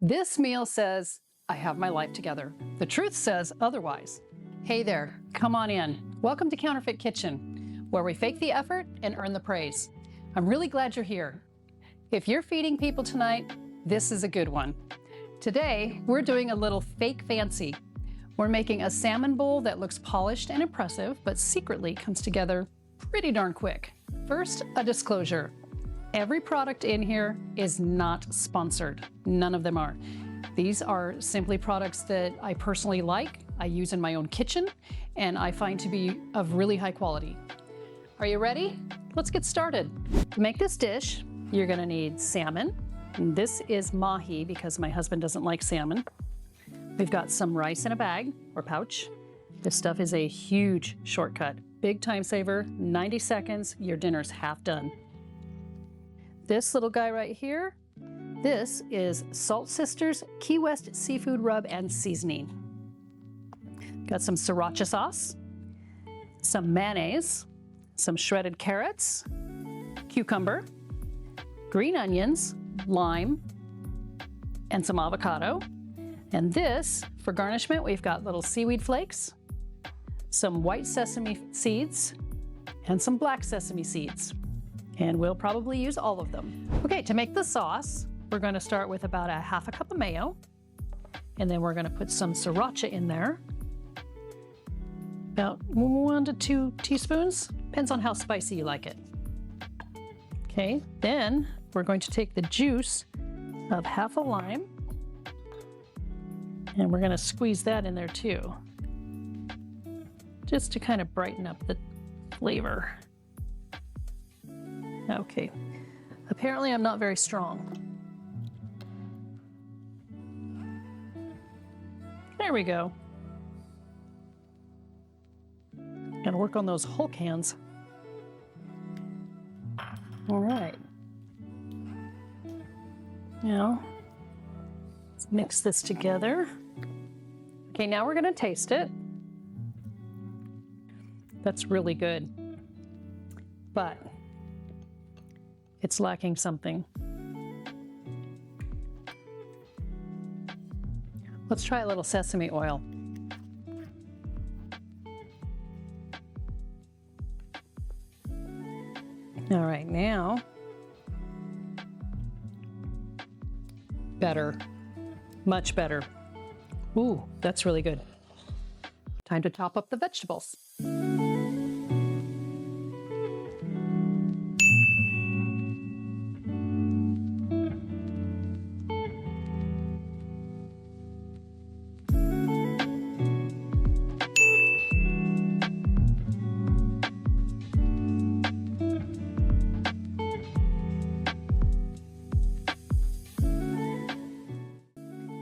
This meal says, I have my life together. The truth says otherwise. Hey there, come on in. Welcome to Counterfeit Kitchen, where we fake the effort and earn the praise. I'm really glad you're here. If you're feeding people tonight, this is a good one. Today, we're doing a little fake fancy. We're making a salmon bowl that looks polished and impressive, but secretly comes together pretty darn quick. First, a disclosure. Every product in here is not sponsored. None of them are. These are simply products that I personally like, I use in my own kitchen, and I find to be of really high quality. Are you ready? Let's get started. To make this dish, you're gonna need salmon. And this is mahi because my husband doesn't like salmon. We've got some rice in a bag or pouch. This stuff is a huge shortcut. Big time saver, 90 seconds, your dinner's half done. This little guy right here, this is Salt Sisters Key West Seafood Rub and Seasoning. Got some sriracha sauce, some mayonnaise, some shredded carrots, cucumber, green onions, lime, and some avocado. And this, for garnishment, we've got little seaweed flakes, some white sesame seeds, and some black sesame seeds. And we'll probably use all of them. Okay, to make the sauce, we're gonna start with about a half a cup of mayo, and then we're gonna put some sriracha in there. About 1 to 2 teaspoons, depends on how spicy you like it. Okay, then we're going to take the juice of half a lime, and we're gonna squeeze that in there too, just to kind of brighten up the flavor. Okay, apparently I'm not very strong. There we go. Gotta work on those Hulk hands. All right. Now, let's mix this together. Okay, now we're gonna taste it. That's really good, but it's lacking something. Let's try a little sesame oil. All right, now, better, much better. Ooh, that's really good. Time to top up the vegetables.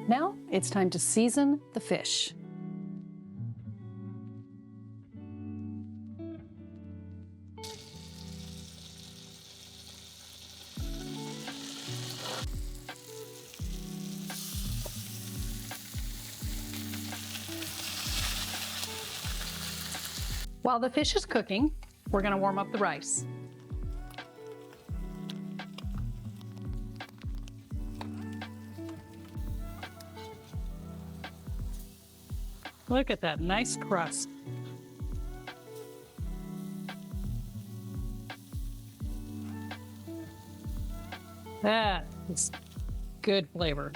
Now it's time to season the fish. While the fish is cooking, we're going to warm up the rice. Look at that nice crust. That is good flavor.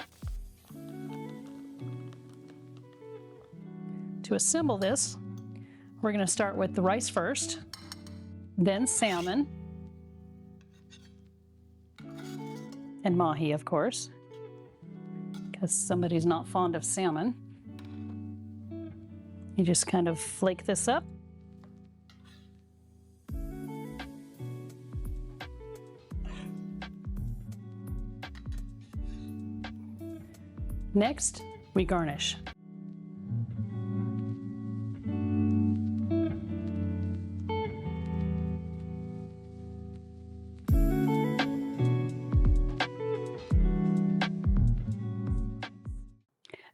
To assemble this, we're going to start with the rice first, then salmon, and mahi, of course, because somebody's not fond of salmon. You just kind of flake this up. Next, we garnish.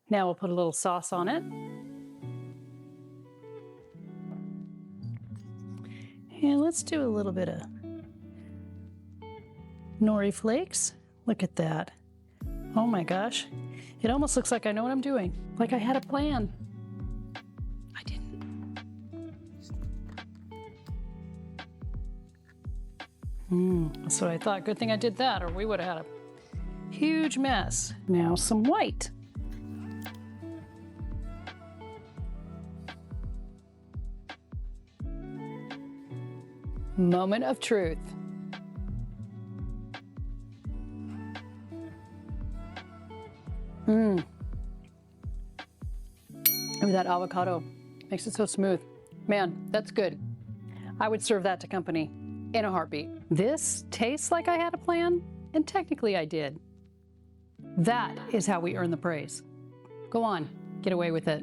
Now we'll put a little sauce on it. And let's do a little bit of nori flakes. Look at that. Oh my gosh. It almost looks like I know what I'm doing, like I had a plan. I didn't. That's what I thought. Good thing I did that, or we would have had a huge mess. Now some white. Moment of truth. Ooh, that avocado makes it so smooth. Man, that's good. I would serve that to company in a heartbeat. This tastes like I had a plan, and technically I did. That is how we earn the praise. Go on, get away with it.